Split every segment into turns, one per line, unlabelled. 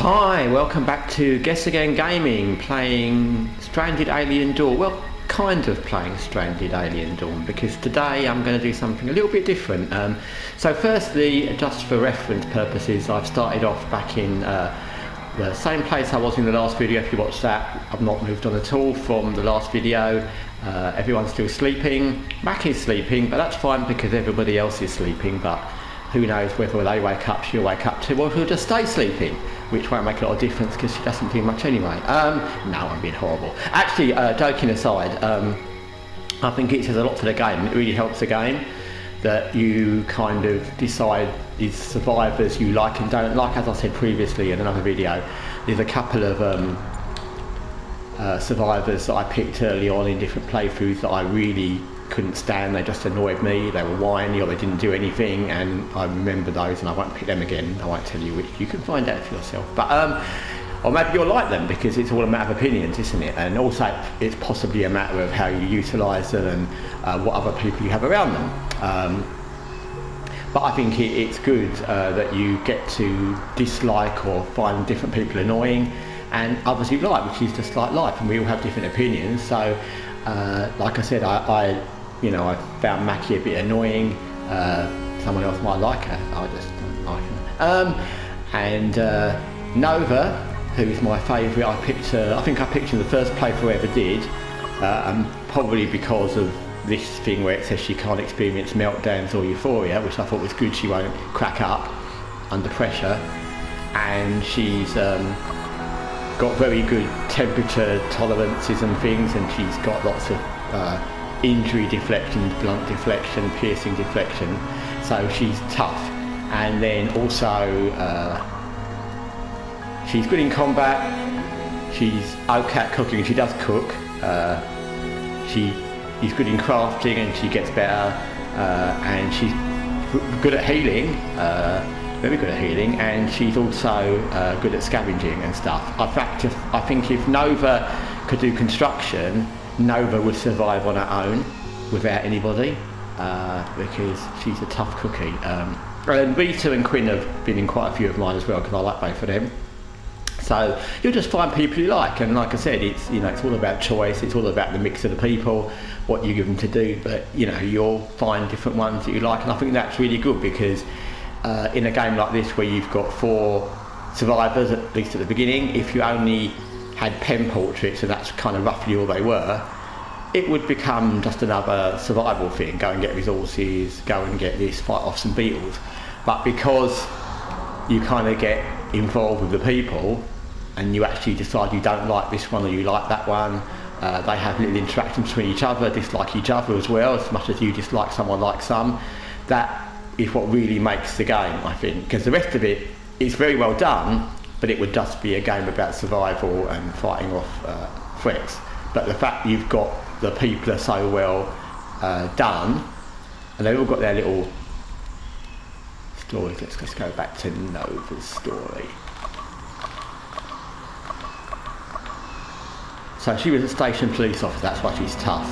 Hi, welcome back to Guessagaingaming, playing Stranded Alien Dawn. Well, kind of playing Stranded Alien Dawn, because today I'm going to do something a little bit different. So firstly, just for reference purposes, I've started off back in the same place I was in the last video. If you watched that, I've not moved on at all from the last video. Everyone's still sleeping. Mac is sleeping, but that's fine because everybody else is sleeping, but who knows whether they wake up, she'll wake up too, or she'll just stay sleeping, which won't make a lot of difference because she doesn't do much anyway. No, I'm being horrible. Actually, joking aside, I think it says a lot to the game. It really helps the game that you kind of decide these survivors you like and don't like. As I said previously in another video, there's a couple of survivors that I picked early on in different playthroughs that I really couldn't stand. They just annoyed me. They were whiny or they didn't do anything, and I remember those, and I won't pick them again. I won't tell you which. You can find out for yourself. But or maybe you'll like them because it's all a matter of opinions, isn't it? And also it's possibly a matter of how you utilise them and what other people you have around them. But I think it's good that you get to dislike or find different people annoying and others you like, which is just like life, and we all have different opinions. So like I said, I found Mackie a bit annoying. Someone else might like her, I just don't like her. And Nova, who is my favourite, I think I picked her in the first playthrough I ever did, and probably because of this thing where it says she can't experience meltdowns or euphoria, which I thought was good. She won't crack up under pressure, and she's got very good temperature tolerances and things, and she's got lots of injury deflection, blunt deflection, piercing deflection, so she's tough. And then also she's good in combat, she's okay at cooking, she does cook, she's good in crafting and she gets better, and she's good at healing, very good at healing, and she's also good at scavenging and stuff. I think if Nova could do construction, Nova would survive on her own without anybody, because she's a tough cookie. And Rita and Quinn have been in quite a few of mine as well because I like both of them. So you'll just find people you like, and like I said, it's all about choice. It's all about the mix of the people, what you give them to do. But you'll find different ones that you like, and I think that's really good because in a game like this where you've got 4 survivors, at least at the beginning, if you only had pen portraits and that's kind of roughly all they were, it would become just another survival thing. Go and get resources, go and get this, fight off some beetles. But because you kind of get involved with the people and you actually decide you don't like this one or you like that one, they have little interactions between each other, dislike each other as well, as much as you dislike someone like some. That is what really makes the game, I think, because the rest of it is very well done, but it would just be a game about survival and fighting off threats. But the fact you've got the people are so well done, and they've all got their little stories. Let's just go back to Nova's story. So she was a station police officer, that's why she's tough,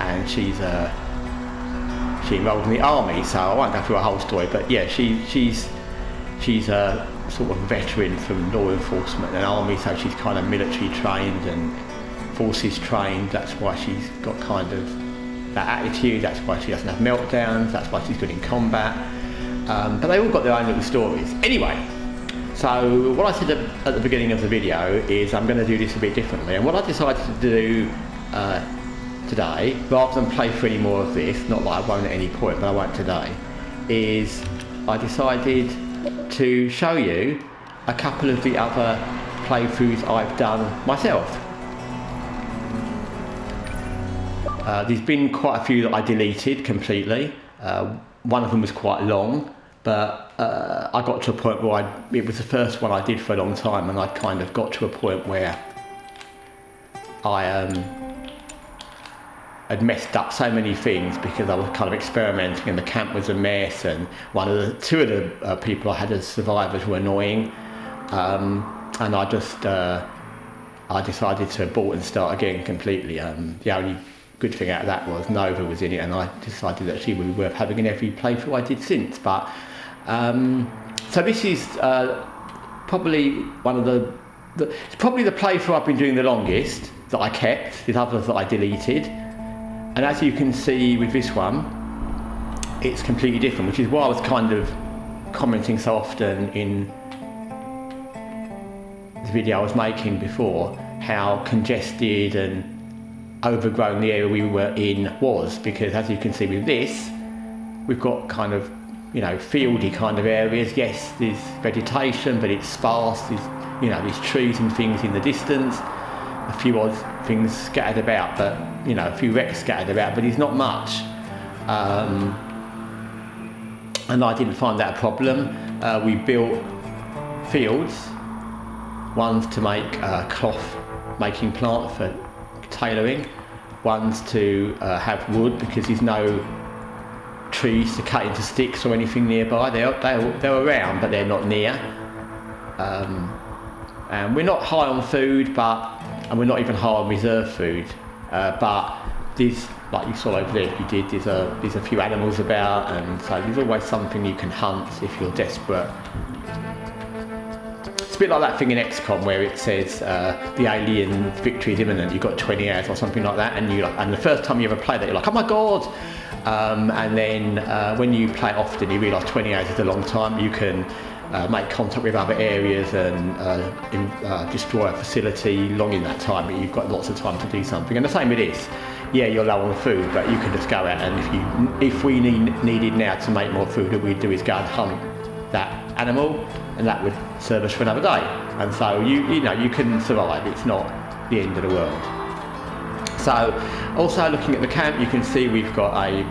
and she enrolled in the army, so I won't go through her whole story, but yeah, she's a sort of veteran from law enforcement and army, so she's kind of military trained and forces trained. That's why she's got kind of that attitude, that's why she doesn't have meltdowns, that's why she's good in combat. But they all got their own little stories. Anyway, so what I said at the beginning of the video is I'm going to do this a bit differently, and what I decided to do today, rather than play through any more of this, not that I won't at any point, but I won't today, is I decided to show you a couple of the other playthroughs I've done myself. There's been quite a few that I deleted completely. One of them was quite long, but I got to a point where it was the first one I did for a long time, and I kind of got to a point where I had messed up so many things because I was kind of experimenting and the camp was a mess, and two of the people I had as survivors were annoying, and I decided to abort and start again completely. The only good thing out of that was Nova was in it, and I decided that she would be worth having in every playthrough I did since. But so this is probably one of it's probably the playthrough I've been doing the longest that I kept. There's others that I deleted, and as you can see with this one, it's completely different, which is why I was kind of commenting so often in the video I was making before, how congested and overgrown the area we were in was, because as you can see with this, we've got kind of, you know, fieldy kind of areas. Yes, there's vegetation, but it's sparse. There's, you know, there's trees and things in the distance, a few odd things scattered about, but, you know, a few wrecks scattered about, but it's not much. And I didn't find that a problem. We built fields, ones to make cloth making plant for tailoring, ones to have wood because there's no trees to cut into sticks or anything nearby. They're around, but they're not near. And we're not high on food, and we're not even high on reserve food. But there's, like you saw over there, if you did, there's a few animals about, and so there's always something you can hunt if you're desperate. It's a bit like that thing in XCOM where it says the alien victory is imminent. You've got 20 hours or something like that, and the first time you ever play that, you're like, oh my god! And then when you play it often, you realise 20 hours is a long time. You can make contact with other areas and destroy a facility long in that time, but you've got lots of time to do something. And the same with this. Yeah, you're low on food, but you can just go out, and if we needed now to make more food, what we'd do is go and hunt that animal, and that would serve us for another day. And so you know you can survive. It's not the end of the world. So, also looking at the camp, you can see we've got a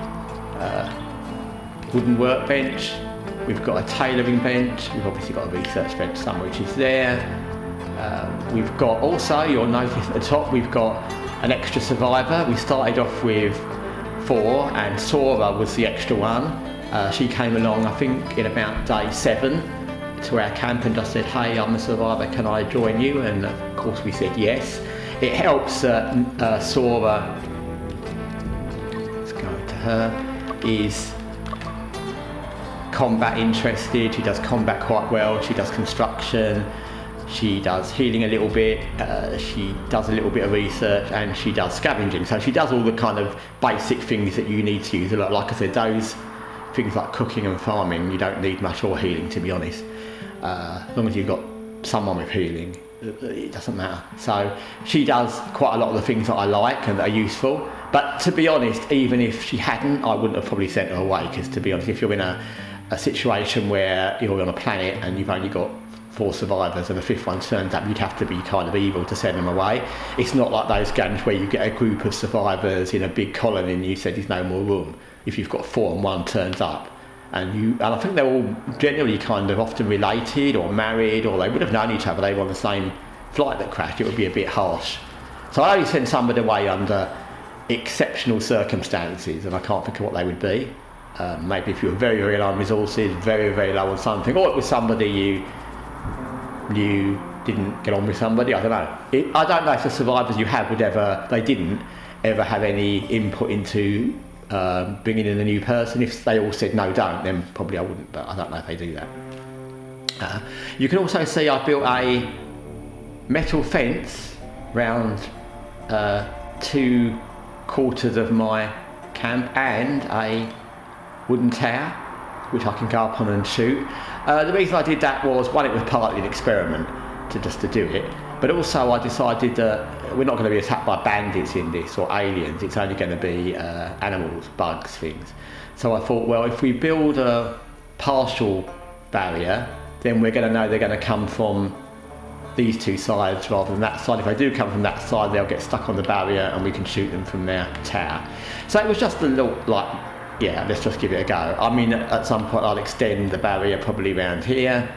wooden workbench, we've got a tailoring bench, we've obviously got a research bench somewhere which is there. We've got also, you'll notice at the top, we've got an extra survivor. We started off with 4, and Sora was the extra one. She came along, I think, in about day 7 to our camp and just said, hey, I'm a survivor, can I join you? And of course we said yes. It helps that Sora, let's go to her, is combat interested. She does combat quite well. She does construction, she does healing a little bit, she does a little bit of research, and she does scavenging. So she does all the kind of basic things that you need to use. Like I said, those things like cooking and farming, you don't need much or healing, to be honest. As long as you've got someone with healing, it doesn't matter. So she does quite a lot of the things that I like and that are useful. But to be honest, even if she hadn't, I wouldn't have probably sent her away, because to be honest, if you're in a situation where you're on a planet and you've only got 4 survivors and the 5th one turns up, you'd have to be kind of evil to send them away. It's not like those games where you get a group of survivors in a big colony and you said there's no more room. If you've got 4 and 1 turns up, and I think they're all generally kind of often related or married, or they would have known each other, they were on the same flight that crashed, it would be a bit harsh. So I only send somebody away under exceptional circumstances, and I can't think of what they would be. Maybe if you were very, very low on resources, very, very low on something, or it was somebody you didn't get on with somebody, I don't know. I don't know if the survivors you had they didn't ever have any input into bringing in a new person. If they all said no, don't, then probably I wouldn't, but I don't know if they do that. You can also see I built a metal fence round 2 quarters of my camp, and a wooden tower which I can go up on and shoot. The reason I did that was, one, it was partly an experiment to do it, but also I decided that we're not going to be attacked by bandits in this, or aliens. It's only going to be animals, bugs, things. So I thought, well, if we build a partial barrier, then we're going to know they're going to come from these 2 sides rather than that side. If they do come from that side, they'll get stuck on the barrier and we can shoot them from their tower. So it was just a little, like, yeah, let's just give it a go. I mean, at some point I'll extend the barrier probably around here,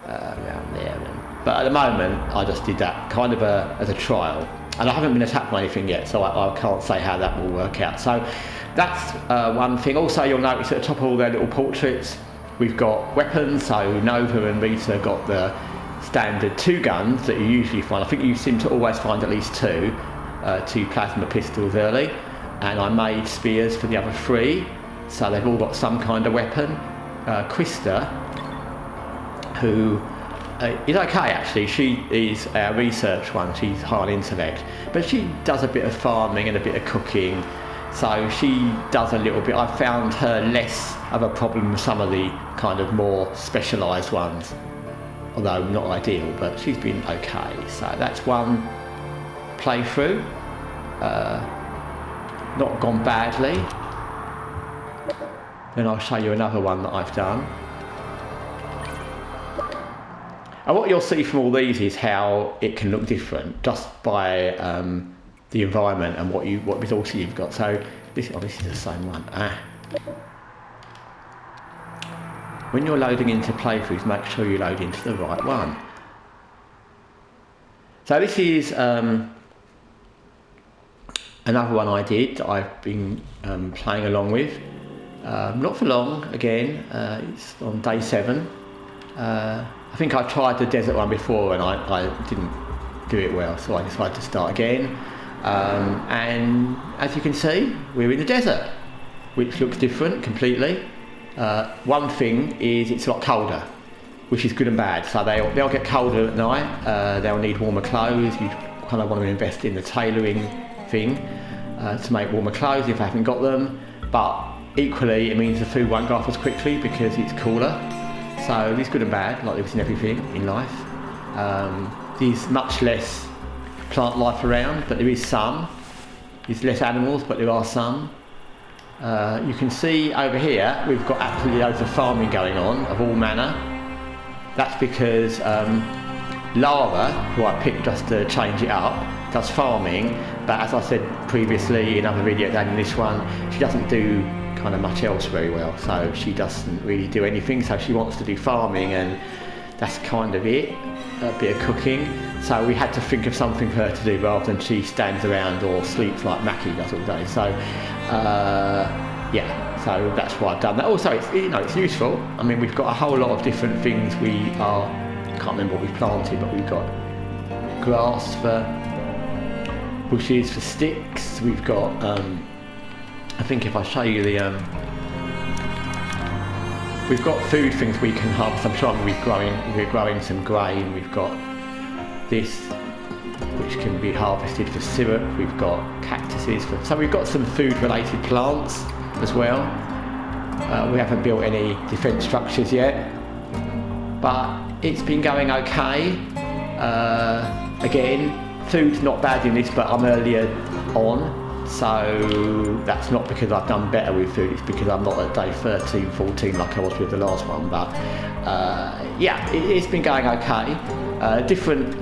around there. But at the moment, I just did that kind of as a trial. And I haven't been attacked by anything yet, so I can't say how that will work out. So that's one thing. Also, you'll notice at the top of all their little portraits, we've got weapons. So Nova and Rita got the standard 2 guns that you usually find. I think you seem to always find at least 2 plasma pistols early. And I made spears for the other 3, so they've all got some kind of weapon. Krista, who is okay actually. She is our research one, she's high intellect, but she does a bit of farming and a bit of cooking, so she does a little bit. I found her less of a problem with some of the kind of more specialised ones, although not ideal, but she's been okay. So that's one playthrough, not gone badly. Then I'll show you another one that I've done. And what you'll see from all these is how it can look different just by the environment and what resources you've got. So this is the same one. When you're loading into playthroughs, make sure you load into the right one. So this is another one I did that I've been playing along with. Not for long, again, it's on day 7. I think I tried the desert one before and I didn't do it well, so I decided to start again. And as you can see, we're in the desert, which looks different completely. One thing is it's a lot colder, which is good and bad. So they'll get colder at night, they'll need warmer clothes. You kind of want to invest in the tailoring thing to make warmer clothes if they haven't got them. But equally, it means the food won't go off as quickly because it's cooler. So it's good and bad, like there's in everything in life. There's much less plant life around, but there is some. There's less animals, but there are some. You can see over here, we've got absolutely loads of farming going on, of all manner. That's because Lara, who I picked just to change it up, does farming, but as I said previously in other videos and in this one, she doesn't do kind of much else very well, so she doesn't really do anything. So she wants to do farming, and that's kind of it, a bit of cooking. So we had to think of something for her to do rather than she stands around or sleeps like Mackie does all day. So yeah, so that's why I've done that. Also, it's useful. I mean, we've got a whole lot of different things. I can't remember what we planted, but we've got grass for bushes, for sticks. We've got I think if I show you the we've got food things we can harvest. I'm sure we're growing some grain. We've got this, which can be harvested for syrup. We've got cactuses, so we've got some food-related plants as well. We haven't built any defence structures yet, but it's been going okay. Again, food's not bad in this, but I'm earlier on. So that's not because I've done better with food, it's because I'm not at day 13, 14 like I was with the last one. But yeah, it's been going okay. Different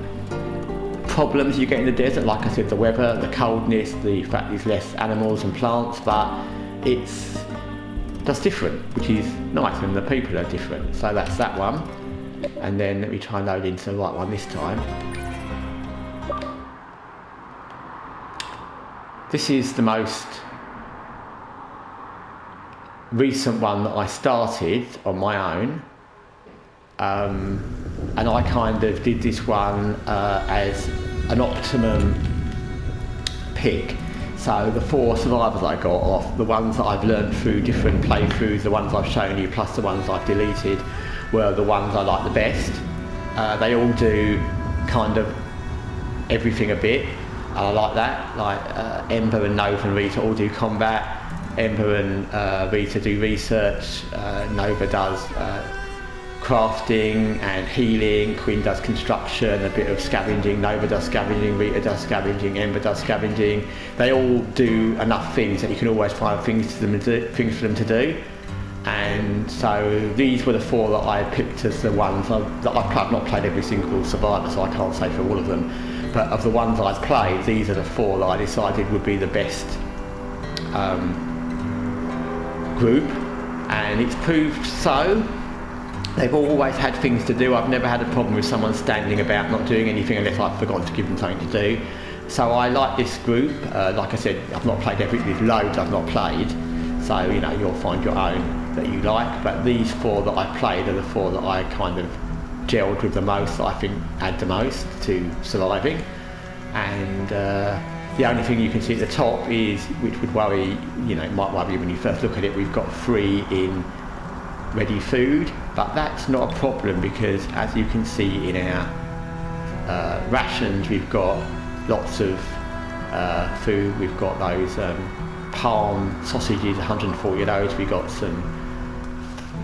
problems you get in the desert, like I said, the weather, the coldness, the fact there's less animals and plants, but it's just different, which is nice, and the people are different. So that's that one. And then let me try and load into the right one this time. This is the most recent one that I started on my own, and I kind of did this one as an optimum pick. So the 4 survivors I got off, the ones that I've learned through different playthroughs, the ones I've shown you, plus the ones I've deleted, were the ones I like the best. They all do kind of everything a bit. I like that, like Ember and Nova and Rita all do combat. Ember and Rita do research, Nova does crafting and healing, Quinn does construction, a bit of scavenging, Nova does scavenging, Rita does scavenging, Ember does scavenging. They all do enough things that you can always find things for them to do. And so these were the 4 that I picked as the ones that I've not played every single survivor, so I can't say for all of them. But of the ones I've played, these are the 4 that I decided would be the best group, and it's proved so. They've always had things to do. I've never had a problem with someone standing about not doing anything unless I've forgotten to give them something to do. So I like this group. Like I said, I've not played there's loads I've not played, so you'll find your own that you like. But these 4 that I played are the 4 that I kind of gelled with the most, that I think add the most to surviving. And the only thing you can see at the top is, which would worry, it might worry you when you first look at it, we've got 3 in ready food, But that's not a problem because, as you can see in our rations, we've got lots of food. We've got those palm sausages, 140 of those. We've got some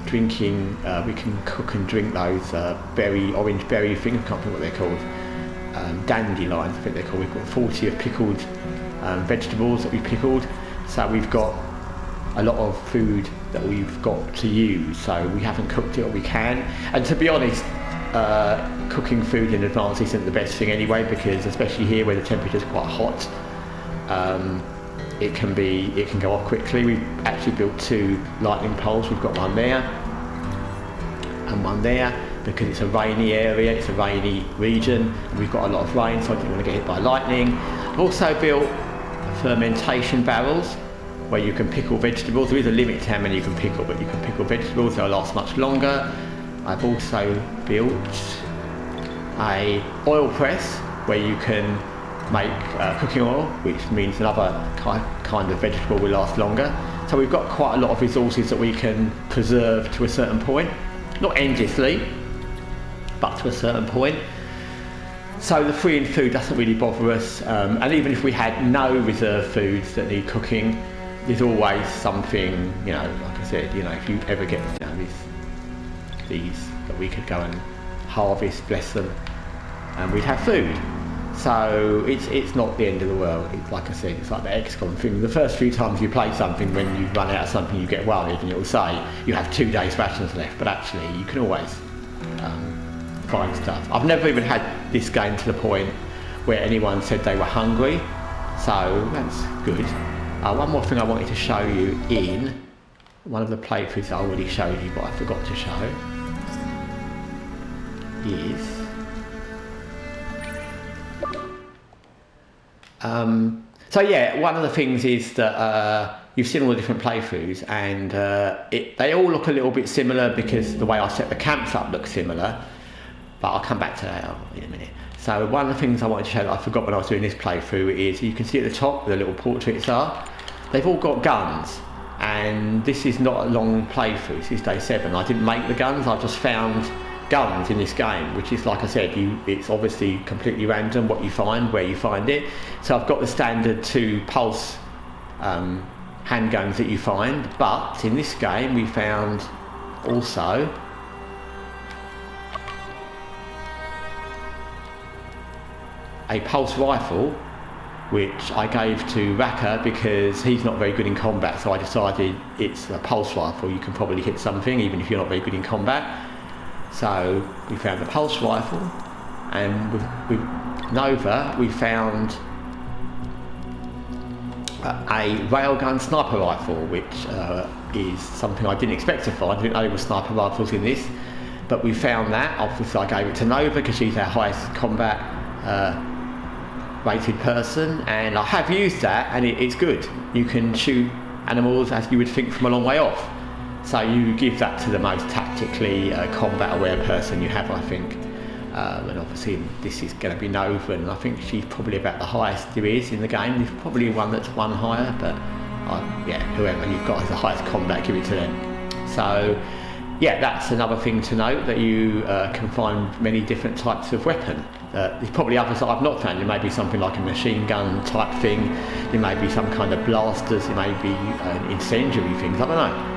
drinking, we can cook and drink those orange berry things, I can't remember what they're called, dandelions I think they're called. We've got 40 of pickled vegetables that we pickled, so we've got a lot of food that we've got to use, so we haven't cooked it, or we can. And to be honest, cooking food in advance isn't the best thing anyway, because especially here where the temperature's quite hot, it can go off quickly. We've actually built 2 lightning poles. We've got one there and one there because it's a rainy area, it's a rainy region, and we've got a lot of rain, so I didn't want to get hit by lightning. I've also built fermentation barrels where you can pickle vegetables. There is a limit to how many you can pickle, but you can pickle vegetables, they'll last much longer. I've also built a oil press where you can make cooking oil, which means another kind of vegetable will last longer. So we've got quite a lot of resources that we can preserve to a certain point, not endlessly, but to a certain point. So the freeing food doesn't really bother us, and even if we had no reserve foods that need cooking, there's always something, you know, like I said, you know, if you ever get, you know, these that we could go and harvest, bless them, and we'd have food. So it's not the end of the world. It's, like I said, it's like the XCOM thing. The first few times you play something, when you run out of something, you get worried, and it'll say you have 2 days rations left, but actually you can always find stuff. I've never even had this game to the point where anyone said they were hungry, so that's good. One more thing I wanted to show you in one of the playthroughs I already showed you, but I forgot to show, is so yeah, one of the things is that you've seen all the different playthroughs, and they all look a little bit similar because the way I set the camps up looks similar, but I'll come back to that in a minute. So one of the things I wanted to show that I forgot when I was doing this playthrough is, you can see at the top the little portraits are, they've all got guns, and this is not a long playthrough, this is day 7. I didn't make the guns, I just found guns in this game, which is, like I said, it's obviously completely random what you find, where you find it. So I've got the standard 2 pulse handguns that you find, but in this game we found also a pulse rifle, which I gave to Raka because he's not very good in combat, so I decided it's a pulse rifle, you can probably hit something even if you're not very good in combat. So we found the pulse rifle, and with Nova we found a railgun sniper rifle, which is something I didn't expect to find. I didn't know there were sniper rifles in this, but we found that. Obviously I gave it to Nova because she's our highest combat rated person, and I have used that, and it's good. You can shoot animals as you would think from a long way off. So you give that to the most tactically combat aware person you have, I think. And obviously this is going to be Nova, and I think she's probably about the highest there is in the game. There's probably one that's one higher, but yeah, whoever you've got as the highest combat, give it to them. So yeah, that's another thing to note, that you can find many different types of weapon. There's probably others that I've not found. There may be something like a machine gun type thing, there may be some kind of blasters, there may be incendiary things, I don't know.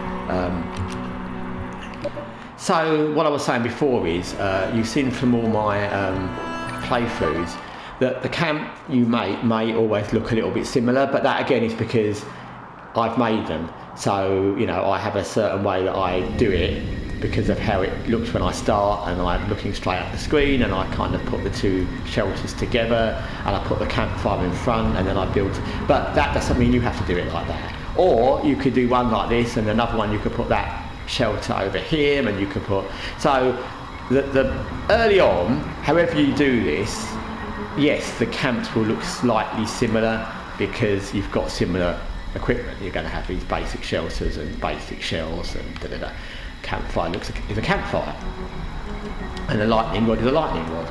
So what I was saying before is, you've seen from all my playthroughs that the camp you make may always look a little bit similar, but that again is because I've made them. So, you know, I have a certain way that I do it because of how it looks when I start, and I'm looking straight at the screen, and I kind of put the 2 shelters together, and I put the campfire in front, and then I build. But that doesn't mean you have to do it like that. Or you could do one like this, and another one you could put that shelter over here, and you could put. So the early on, however you do this, yes, the camps will look slightly similar because you've got similar equipment. You're going to have these basic shelters and basic shells and da-da-da. Campfire is a campfire, and a lightning rod is a lightning rod.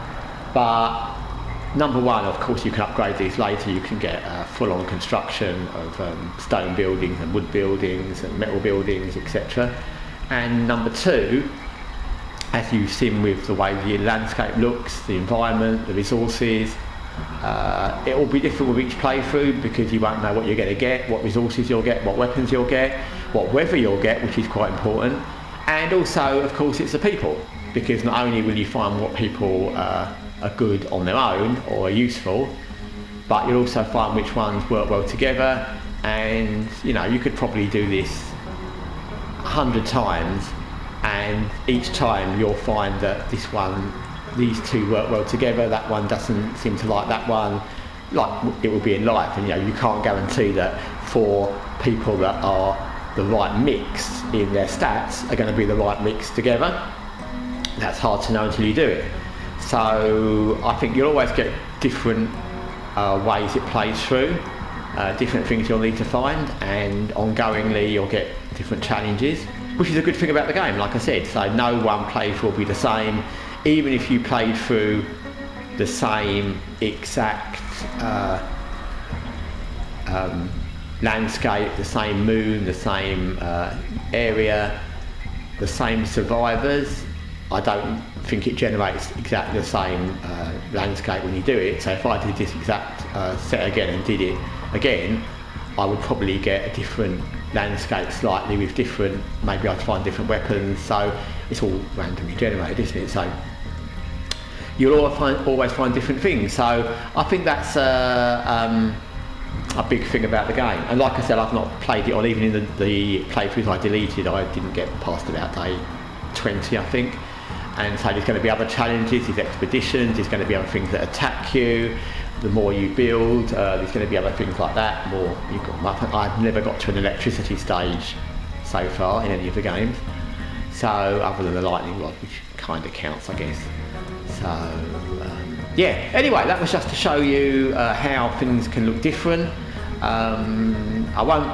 But number one, of course, you can upgrade these later. You can get full-on construction of stone buildings and wood buildings and metal buildings, etc. And number 2, as you sim with the way the landscape looks, the environment, the resources. It will be different with each playthrough because you won't know what you're going to get, what resources you'll get, what weapons you'll get, what weather you'll get, which is quite important. And also, of course, it's the people, because not only will you find what people are good on their own or are useful, but you'll also find which ones work well together. And you know, you could probably do this 100 times, and each time you'll find that these two work well together, that one doesn't seem to like that one, like it will be in life. And you know, you can't guarantee that 4 people that are the right mix in their stats are going to be the right mix together. That's hard to know until you do it. So I think you'll always get different ways it plays through, different things you'll need to find, and ongoingly you'll get different challenges, which is a good thing about the game, like I said. So no one playthrough will be the same, even if you played through the same exact landscape, the same moon, the same area, the same survivors. I don't think it generates exactly the same landscape when you do it. So if I did this exact set again and did it again, I would probably get a different landscape slightly with different, maybe I'd find different weapons. So it's all randomly generated, isn't it? So you'll always find different things. So I think that's a big thing about the game. And like I said, I've not played it on, even in the playthroughs I deleted, I didn't get past about day 20, I think. And so there's going to be other challenges, there's expeditions, there's going to be other things that attack you. The more you build, there's going to be other things like that. I've never got to an electricity stage so far in any of the games. So other than the lightning rod, which kind of counts, I guess. So yeah, anyway, that was just to show you how things can look different. I won't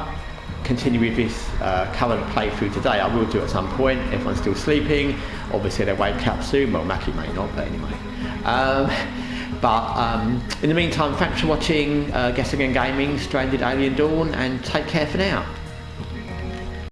continue with this current playthrough today. I will do at some point. Everyone's still sleeping. Obviously they'll wake up soon. Well, Mackie may not, but anyway. In the meantime, thanks for watching Guessagaingaming, Stranded Alien Dawn, and take care for now.